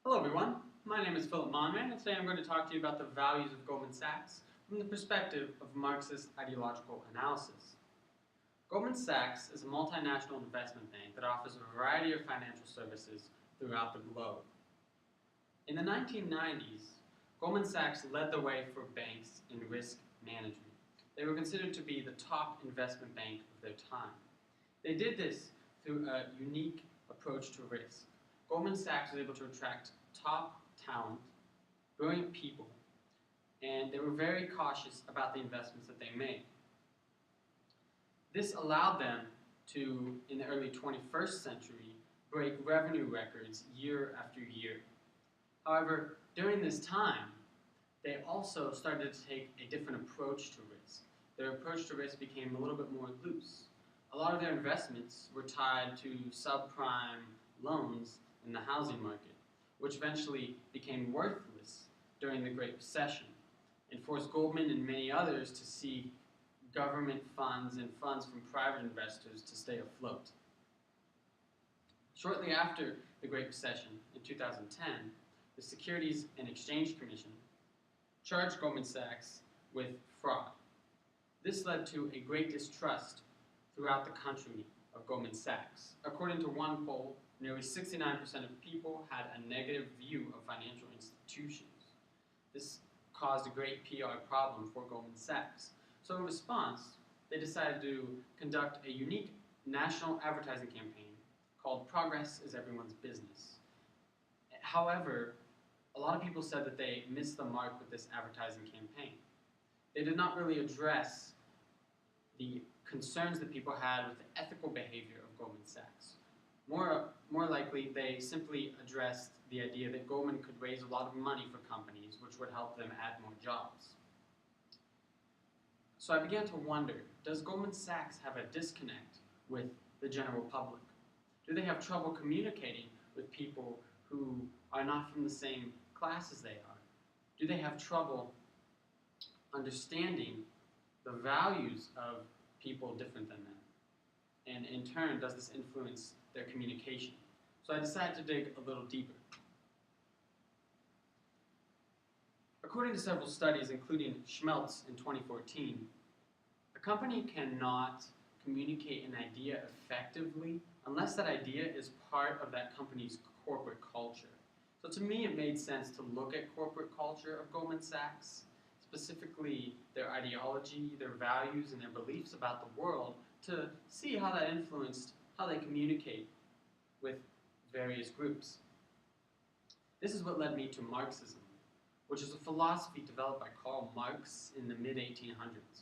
Hello everyone, my name is Philip Monrean, and today I'm going to talk to you about the values of Goldman Sachs from the perspective of Marxist ideological analysis. Goldman Sachs is a multinational investment bank that offers a variety of financial services throughout the globe. In the 1990s, Goldman Sachs led the way for banks in risk management. They were considered to be the top investment bank of their time. They did this through a unique approach to risk. Goldman Sachs was able to attract top talent, brilliant people, and they were very cautious about the investments that they made. This allowed them to, in the early 21st century, break revenue records year after year. However, during this time, they also started to take a different approach to risk. Their approach to risk became a little bit more loose. A lot of their investments were tied to subprime loans in the housing market, which eventually became worthless during the Great Recession and forced Goldman and many others to seek government funds and funds from private investors to stay afloat. Shortly after the Great Recession in 2010, the Securities and Exchange Commission charged Goldman Sachs with fraud. This led to a great distrust throughout the country of Goldman Sachs. According to one poll, nearly 69% of people had a negative view of financial institutions. This caused a great PR problem for Goldman Sachs. So in response, they decided to conduct a unique national advertising campaign called Progress is Everyone's Business. However, a lot of people said that they missed the mark with this advertising campaign. They did not really address the concerns that people had with the ethical behavior of Goldman Sachs. More likely, they simply addressed the idea that Goldman could raise a lot of money for companies, which would help them add more jobs. So I began to wonder, does Goldman Sachs have a disconnect with the general public? Do they have trouble communicating with people who are not from the same class as they are? Do they have trouble understanding the values of people different than them? And in turn, does this influence their communication? So I decided to dig a little deeper. According to several studies, including Schmelz in 2014, a company cannot communicate an idea effectively unless that idea is part of that company's corporate culture. So to me, it made sense to look at corporate culture of Goldman Sachs, specifically their ideology, their values, and their beliefs about the world, to see how that influenced how they communicate with various groups. This is what led me to Marxism, which is a philosophy developed by Karl Marx in the mid-1800s.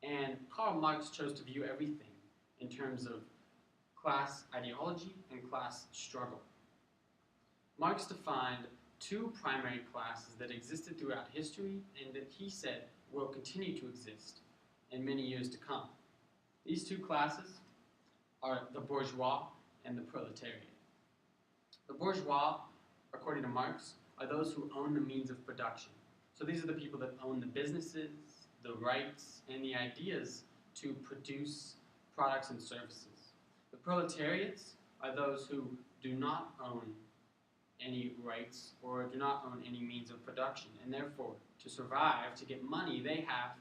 And Karl Marx chose to view everything in terms of class ideology and class struggle. Marx defined two primary classes that existed throughout history and that he said will continue to exist in many years to come. These two classes are the bourgeois and the proletariat. The bourgeois, according to Marx, are those who own the means of production. So these are the people that own the businesses, the rights, and the ideas to produce products and services. The proletariats are those who do not own any rights or do not own any means of production, and therefore, to survive, to get money, they have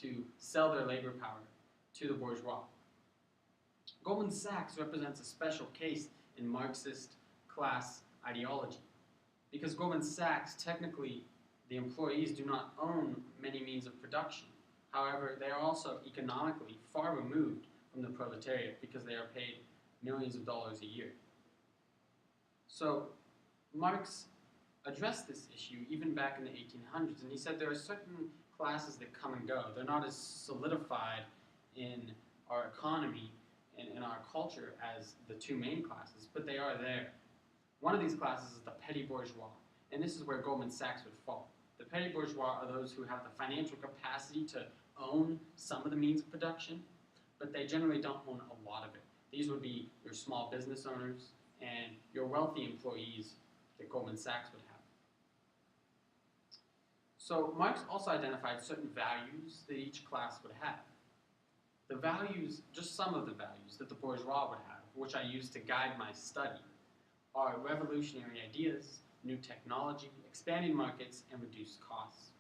to sell their labor power to the bourgeois. Goldman Sachs represents a special case in Marxist class ideology, because Goldman Sachs, technically, the employees do not own many means of production. However, they are also economically far removed from the proletariat because they are paid millions of dollars a year. So Marx addressed this issue even back in the 1800s, and he said there are certain classes that come and go. They're not as solidified in our economy and in our culture as the two main classes, but they are there. One of these classes is the petty bourgeois, and this is where Goldman Sachs would fall. The petty bourgeois are those who have the financial capacity to own some of the means of production, but they generally don't own a lot of it. These would be your small business owners and your wealthy employees that Goldman Sachs would have. So Marx also identified certain values that each class would have. The values, just some of the values that the bourgeois would have, which I use to guide my study, are revolutionary ideas, new technology, expanding markets, and reduced costs.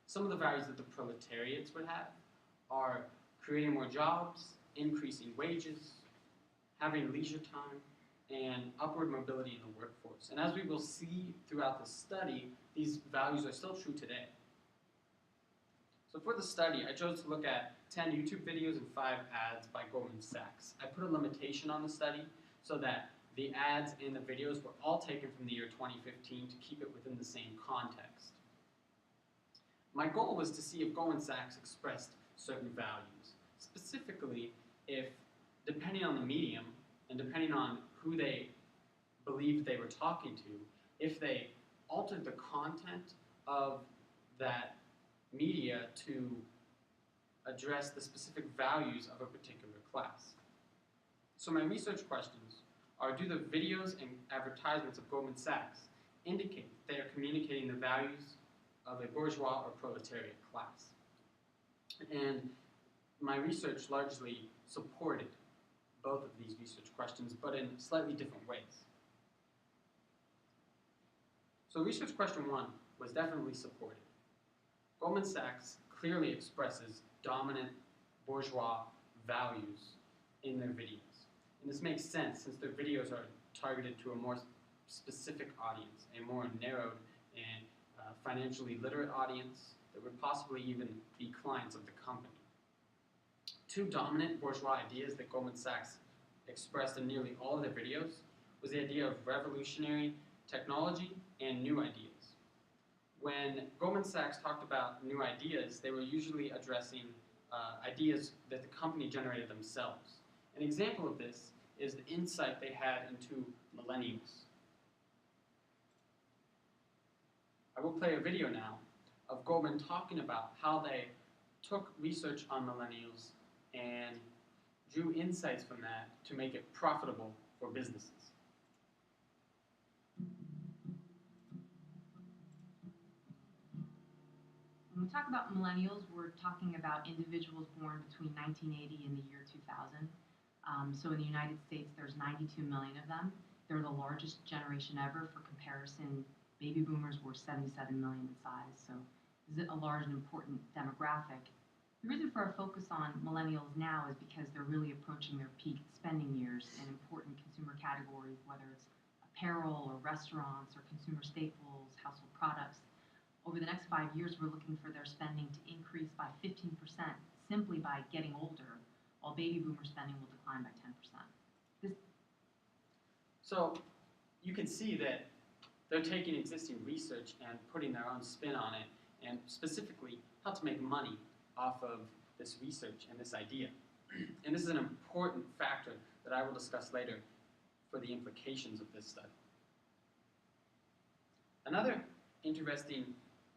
Some of the values that the proletariats would have are creating more jobs, increasing wages, having leisure time, and upward mobility in the workforce. And as we will see throughout the study, these values are still true today. So for the study, I chose to look at 10 YouTube videos and 5 ads by Goldman Sachs. I put a limitation on the study so that the ads and the videos were all taken from the year 2015 to keep it within the same context. My goal was to see if Goldman Sachs expressed certain values. Specifically, if, depending on the medium and depending on who they believed they were talking to, if they altered the content of that media to address the specific values of a particular class. So my research questions are, do the videos and advertisements of Goldman Sachs indicate that they are communicating the values of a bourgeois or proletariat class? And my research largely supported both of these research questions, but in slightly different ways. So research question 1 was definitely supported. Goldman Sachs clearly expresses dominant bourgeois values in their videos. And this makes sense since their videos are targeted to a more specific audience, a more narrowed and financially literate audience that would possibly even be clients of the company. 2 dominant bourgeois ideas that Goldman Sachs expressed in nearly all of their videos was the idea of revolutionary technology and new ideas. When Goldman Sachs talked about new ideas, they were usually addressing ideas that the company generated themselves. An example of this is the insight they had into millennials. I will play a video now of Goldman talking about how they took research on millennials and drew insights from that to make it profitable for businesses. When we talk about millennials, we're talking about individuals born between 1980 and the year 2000. So in the United States, there's 92 million of them. They're the largest generation ever. For comparison, baby boomers were 77 million in size. So this is a large and important demographic. The reason for our focus on millennials now is because they're really approaching their peak spending years in important consumer categories, whether it's apparel or restaurants or consumer staples, household products. Over the next 5 years, we're looking for their spending to increase by 15% simply by getting older, while baby boomer spending will decline by 10%. So you can see that they're taking existing research and putting their own spin on it, and specifically how to make money off of this research and this idea. And this is an important factor that I will discuss later for the implications of this study. Another interesting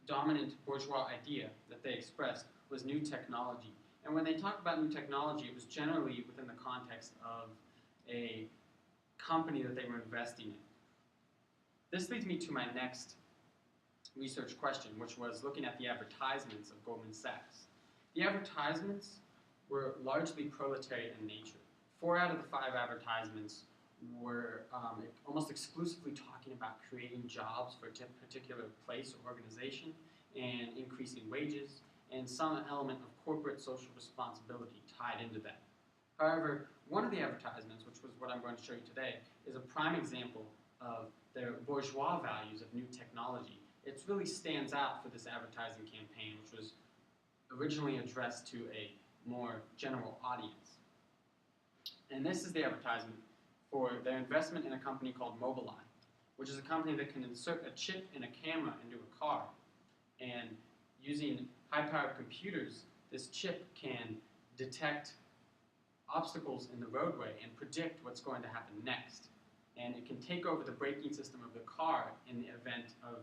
dominant bourgeois idea that they expressed was new technology. And when they talked about new technology, it was generally within the context of a company that they were investing in. This leads me to my next research question, which was looking at the advertisements of Goldman Sachs. The advertisements were largely proletariat in nature. 4 out of the 5 advertisements were almost exclusively talking about creating jobs for a particular place or organization and increasing wages and some element of corporate social responsibility tied into that. However, one of the advertisements, which was what I'm going to show you today, is a prime example of their bourgeois values of new technology. It really stands out for this advertising campaign, which was originally addressed to a more general audience. And this is the advertisement for their investment in a company called Mobileye, which is a company that can insert a chip and a camera into a car. And using high-powered computers, this chip can detect obstacles in the roadway and predict what's going to happen next. And it can take over the braking system of the car in the event of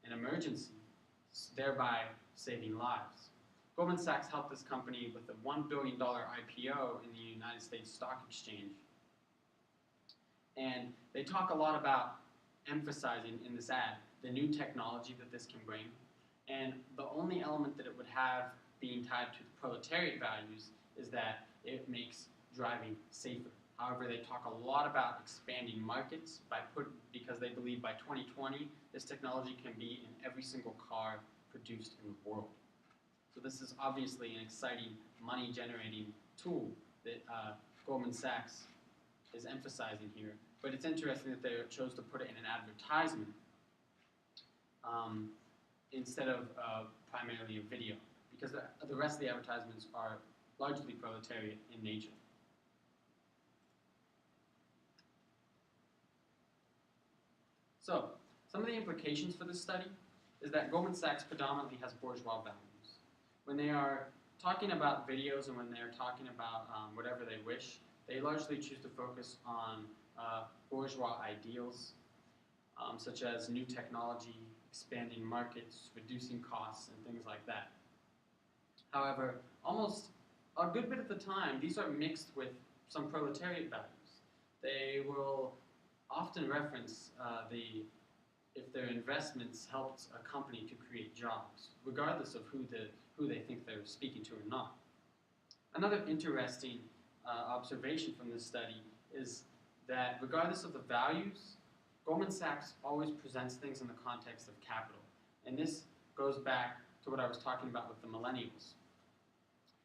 an emergency, thereby saving lives. Goldman Sachs helped this company with a $1 billion IPO in the United States Stock Exchange. And they talk a lot about emphasizing in this ad the new technology that this can bring. And the only element that it would have being tied to the proletariat values is that it makes driving safer. However, they talk a lot about expanding markets because they believe by 2020 this technology can be in every single car produced in the world. So this is obviously an exciting money-generating tool that Goldman Sachs is emphasizing here. But it's interesting that they chose to put it in an advertisement instead of primarily a video, because the rest of the advertisements are largely proletariat in nature. So, some of the implications for this study is that Goldman Sachs predominantly has bourgeois values. When they are talking about videos and when they're talking about whatever they wish, they largely choose to focus on bourgeois ideals, such as new technology, expanding markets, reducing costs, and things like that. However, almost a good bit of the time, these are mixed with some proletariat values. They will often reference if their investments helped a company to create jobs, regardless of who they think they're speaking to or not. Another interesting observation from this study is that regardless of the values, Goldman Sachs always presents things in the context of capital. And this goes back to what I was talking about with the millennials.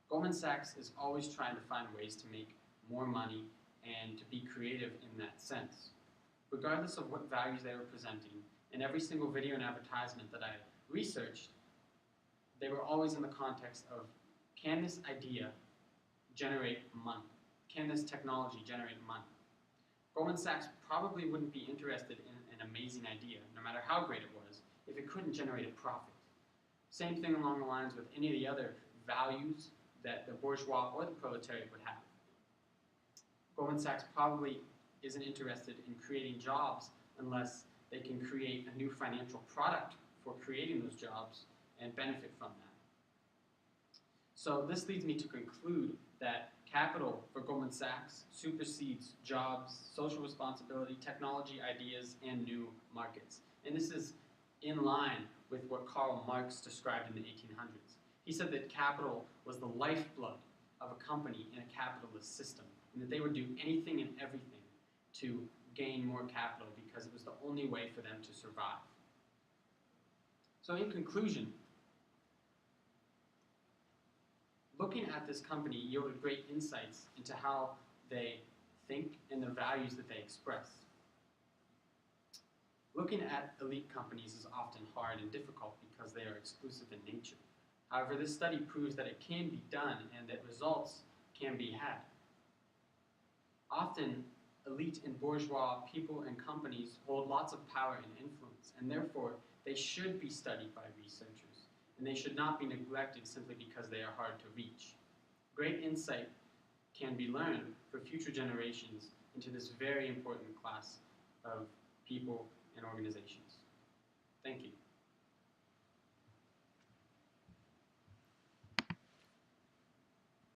Goldman Sachs is always trying to find ways to make more money and to be creative in that sense. Regardless of what values they were presenting, in every single video and advertisement that I researched, they were always in the context of, can this idea generate money? Can this technology generate money? Goldman Sachs probably wouldn't be interested in an amazing idea, no matter how great it was, if it couldn't generate a profit. Same thing along the lines with any of the other values that the bourgeois or the proletariat would have. Goldman Sachs probably isn't interested in creating jobs unless they can create a new financial product for creating those jobs and benefit from that. So this leads me to conclude that capital for Goldman Sachs supersedes jobs, social responsibility, technology, ideas, and new markets. And this is in line with what Karl Marx described in the 1800s. He said that capital was the lifeblood of a company in a capitalist system, and that they would do anything and everything to gain more capital because it was the only way for them to survive. So in conclusion, looking at this company yielded great insights into how they think and the values that they express. Looking at elite companies is often hard and difficult because they are exclusive in nature. However, this study proves that it can be done and that results can be had. Often, elite and bourgeois people and companies hold lots of power and influence, and therefore they should be studied by researchers, and they should not be neglected simply because they are hard to reach. Great insight can be learned for future generations into this very important class of people and organizations.